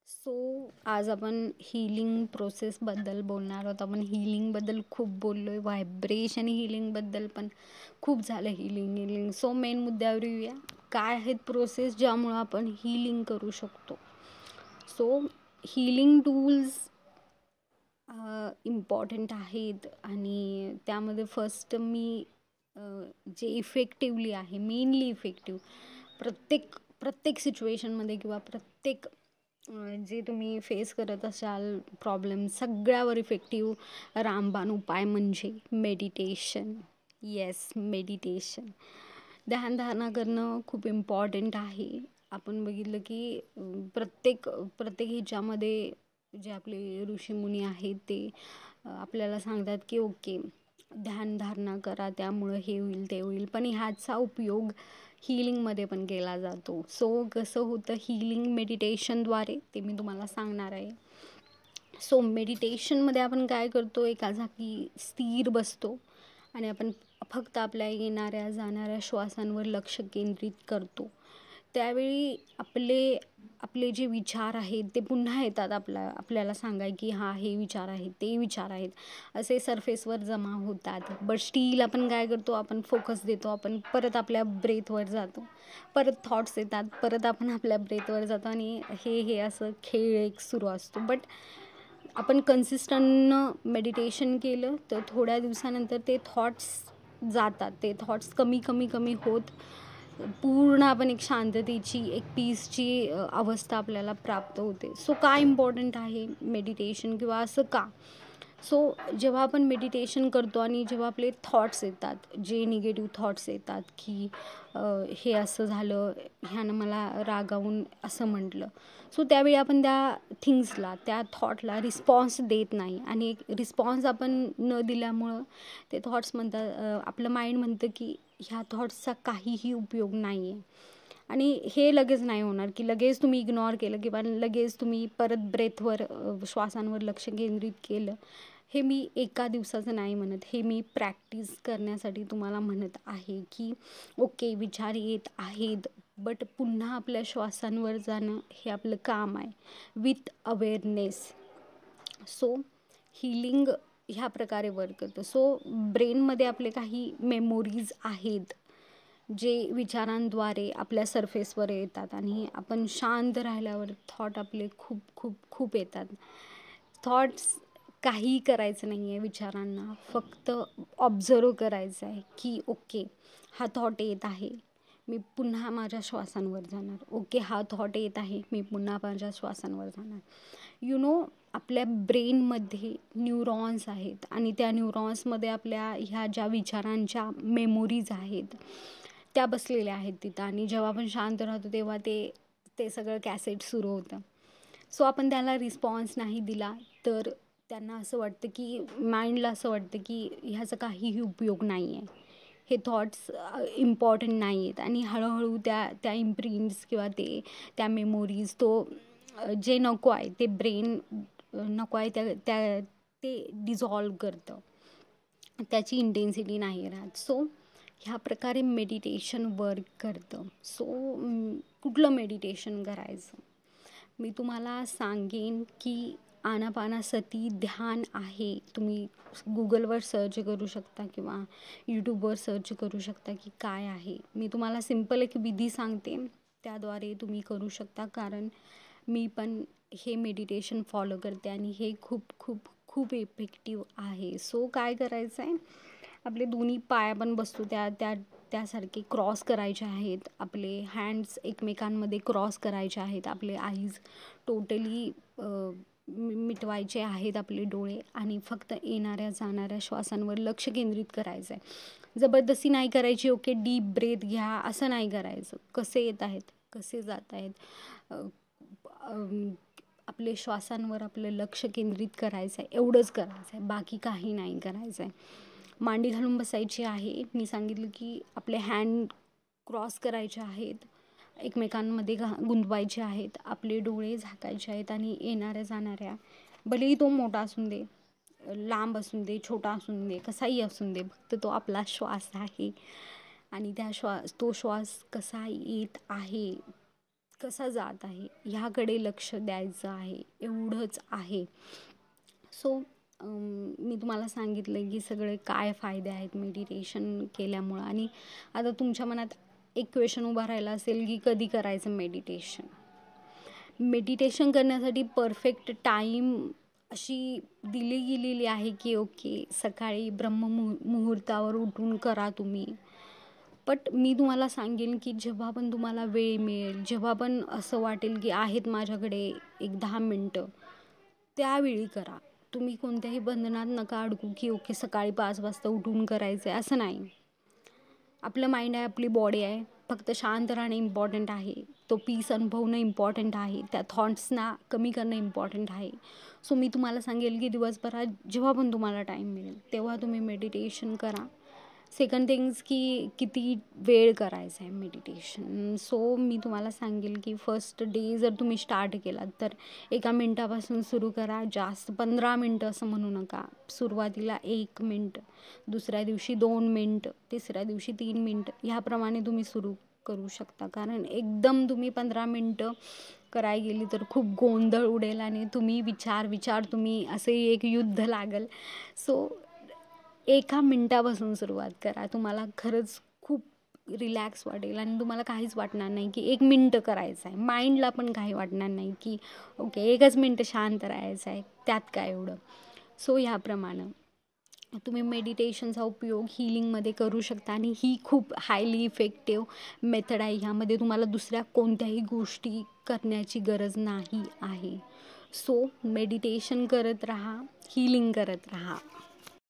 So आज आपण healing प्रोसेसबद्दल बोलणार आहोत. आपण हीलिंगबद्दल खूप बोललो आहे, व्हायब्रेशन हीलिंगबद्दल पण खूप झालं हीलिंग. सो मेन मुद्द्यावर येऊया, काय आहेत प्रोसेस ज्यामुळं आपण हीलिंग करू शकतो. सो हीलिंग टूल्स इम्पॉर्टंट आहेत आणि त्यामध्ये फर्स्ट मी जे इफेक्टिवली आहे, मेनली इफेक्टिव्ह प्रत्येक सिच्युएशनमध्ये किंवा प्रत्येक जे तुम्ही फेस करत असाल प्रॉब्लेम, सगळ्यावर इफेक्टिव्ह रामबाण उपाय म्हणजे मेडिटेशन. Yes, meditation. ध्यानधारणा करणं खूप इम्पॉर्टंट आहे. आपण बघितलं की प्रत्येक ह्याच्यामध्ये जे आपले ऋषीमुनी आहेत ते आपल्याला सांगतात की ओके, ध्यानधारणा करा, त्यामुळं हे होईल ते होईल. पण ह्याचा उपयोग हीलिंगमध्ये पण केला जातो. सो कसं होतं हीलिंग मेडिटेशनद्वारे, ते मी तुम्हाला सांगणार आहे. सो मेडिटेशनमध्ये आपण काय करतो, एका जागी स्थिर बसतो आणि आपण फक्त आपल्या येणाऱ्या जाणाऱ्या श्वासांवर लक्ष केंद्रित करतो. त्यावेळी आपले जे विचार आहेत ते पुन्हा येतात आपल्याला सांगाय की हां, हे विचार आहेत, ते विचार आहेत, असे सरफेसवर जमा होतात. बट स्टील आपण काय करतो, आपण फोकस देतो, आपण परत आपल्या ब्रेथवर जातो, परत थॉट्स येतात, परत आपण आपल्या ब्रेथवर जातो आणि हे असं खेळ एक सुरू असतो. बट आपण कन्सिस्टंट मेडिटेशन केलं तर थोड्या दिवसानंतर ते थॉट्स जातात. ते थॉट्स कमी होत पूर्ण आपण एक शांततेची, एक पीसची अवस्था आपल्याला प्राप्त होते. सो काय इम्पॉर्टंट आहे मेडिटेशन किंवा असं का? सो जेव्हा आपण मेडिटेशन करतो आणि जेव्हा आपले थॉट्स येतात, जे निगेटिव्ह थॉट्स येतात की हे असं झालं, ह्यानं मला रागावून असं म्हटलं, सो त्यावेळी आपण त्या थिंग्सला, त्या थॉटला रिस्पॉन्स देत नाही. आणि एक रिस्पॉन्स आपण न दिल्यामुळं ते थॉट्स म्हणतात, आपलं माइंड म्हणतं की ह्या थॉट्सचा काहीही उपयोग नाही आहे. आणि हे लगेच नाही होणार की लगेच तुम्ही इग्नोर केलं किंवा लगेच तुम्ही परत ब्रेथवर, श्वासांवर लक्ष केंद्रित केलं. हे मी एका दिवसाचं नाही म्हणत, हे मी प्रॅक्टिस करण्यासाठी तुम्हाला म्हणत आहे की ओके, विचार येत आहेत, बट पुन्हा आपल्या श्वासांवर जाणं हे आपलं काम आहे, विथ अवेअरनेस. सो हीलिंग ह्या प्रकारे वर्क करतं. सो ब्रेनमध्ये आपले काही मेमोरीज आहेत जे विचारांद्वारे आपल्या सरफेसवर येतात आणि आपण शांत राहिल्यावर थॉट आपले खूप खूप खूप येतात. थॉट्स काही करायचं नाही आहे विचारांना, फक्त ऑब्झर्व करायचं आहे की ओके, हा थॉट येत आहे, मी पुन्हा माझ्या श्वासांवर जाणार. ओके, हा थॉट येत आहे, मी पुन्हा माझ्या श्वासांवर जाणार. आपल्या ब्रेनमध्ये न्यूरॉन्स आहेत आणि त्या न्यूरॉन्समध्ये आपल्या ह्या ज्या विचारांच्या मेमोरीज आहेत त्या बसलेल्या आहेत तिथं. आणि जेव्हा आपण शांत राहतो तेव्हा ते सगळं कॅसेट सुरू होतं. सो आपण त्याला रिस्पॉन्स नाही दिला तर त्यांना असं वाटतं की, माइंडला असं वाटतं की ह्याचा काहीही उपयोग नाही आहे, हे थॉट्स इम्पॉर्टंट नाही आहेत. आणि हळूहळू त्या इम्प्रिंट्स किंवा त्या मेमोरीज, जे नको आहे ते ब्रेन नको आहे ते डिझॉल्व करतं, त्याची इंटेन्सिटी नाही राहत. सो ह्या प्रकारे मेडिटेशन वर्क करतं. सो कुठलं मेडिटेशन करायचं, मी तुम्हाला सांगेन की आनापानासती ध्यान आहे. तुम्ही गुगलवर सर्च करू शकता किंवा यूट्यूबवर सर्च करू शकता की काय आहे. मी तुम्हाला सिम्पल एक विधी सांगते, त्याद्वारे तुम्ही करू शकता, कारण मी पण हे मेडिटेशन फॉलो करते आणि हे खूप खूप खूप इफेक्टिव्ह आहे. सो काय करायचं आहे, आपले दोन्ही पाय आपण बसतो त्यासारखे क्रॉस करायचे आहेत. आपले हँड्स एकमेकांमध्ये क्रॉस करायचे आहेत. आपले आईज टोटली मिटवायचे आहेत, आपले डोळे, आणि फक्त येणाऱ्या जाणाऱ्या श्वासांवर लक्ष केंद्रित करायचं आहे. जबरदस्ती नाही करायची. ओके, डीप ब्रेथ घ्या असं नाही करायचं. कसे येत आहेत, कसे जात आहेत, आपले श्वासांवर आपलं लक्ष केंद्रित करायचं आहे, एवढंच करायचं आहे, बाकी काही नाही करायचं आहे. मांडी घालून बसायची आहे. मी सांगितलं की आपले हँड क्रॉस करायचे आहेत, एकमेकांमध्ये गुंतवायचे आहेत, आपले डोळे झाकायचे आहेत आणि येणाऱ्या जाणाऱ्या, भलेही तो मोठा असून दे, लांब असून दे, छोटा असून दे, कसाही असून दे, फक्त तो आपला श्वास आहे आणि तो श्वास कसा येत आहे कसा जात आहे ह्याकडे लक्ष द्यायचं आहे, एवढंच आहे. सो मी तुम्हाला सांगितलं की सगळे काय फायदे आहेत मेडिटेशन केल्यामुळं. आणि आता तुमच्या मनात एक क्वेश्चन उभा राहिला असेल की कधी करायचं मेडिटेशन. मेडिटेशन करण्यासाठी परफेक्ट टाईम अशी दिली गेलेली आहे की ओके सकाळी मुहूर्तावर उठून करा तुम्ही. बट मी तुम्हाला सांगेन की जेव्हा पण तुम्हाला वेळ मिळेल, जेव्हा पण असं वाटेल की आहेत माझ्याकडे एक 10 मिनटं, त्यावेळी करा. तुम्ही कोणत्याही बंधनात नका अडकू की ओके सकाळी 5 वाजता उठून करायचं आहे, असं नाही. आपलं माइंड आहे, आपली बॉडी आहे, फक्त शांत राहणं इम्पॉर्टंट आहे. तो पीस अनुभवणं इम्पॉर्टंट आहे. त्या थॉट्सना कमी करणं इम्पॉर्टंट आहे. सो मी तुम्हाला सांगेल की दिवसभरात जेव्हा पण तुम्हाला टाईम मिळेल तेव्हा तुम्ही मेडिटेशन करा. सेकंड थिंग्स की किती वेळ करायचं आहे मेडिटेशन. सो मी तुम्हाला सांगेल की फर्स्ट डे जर तुम्ही स्टार्ट केलात तर 1 मिनटापासून सुरू करा. जास्त 15 मिनटं असं म्हणू नका. सुरुवातीला 1 मिनटं, दुसऱ्या दिवशी 2 मिनटं, तिसऱ्या दिवशी 3 मिनटं, ह्याप्रमाणे तुम्ही सुरू करू शकता. कारण एकदम तुम्ही 15 मिनटं करायला गेली तर खूप गोंधळ उडेल आणि तुम्ही विचार तुम्ही असे एक युद्ध लागेल. सो 1 मिनटापासून सुरुवात करा. तुम्हाला खरंच खूप रिलॅक्स वाटेल आणि तुम्हाला काहीच वाटणार नाही की 1 मिनटं करायचं आहे. माइंडला पण काही वाटणार नाही की ओके 1च मिनटं शांत राहायचं आहे, त्यात काय एवढं. सो ह्याप्रमाणे तुम्ही मेडिटेशनचा उपयोग हीलिंगमध्ये करू शकता आणि ही खूप हायली इफेक्टिव्ह मेथड आहे. ह्यामध्ये तुम्हाला दुसऱ्या कोणत्याही गोष्टी करण्याची गरज नाही आहे. सो मेडिटेशन करत राहा, हीलिंग करत राहा.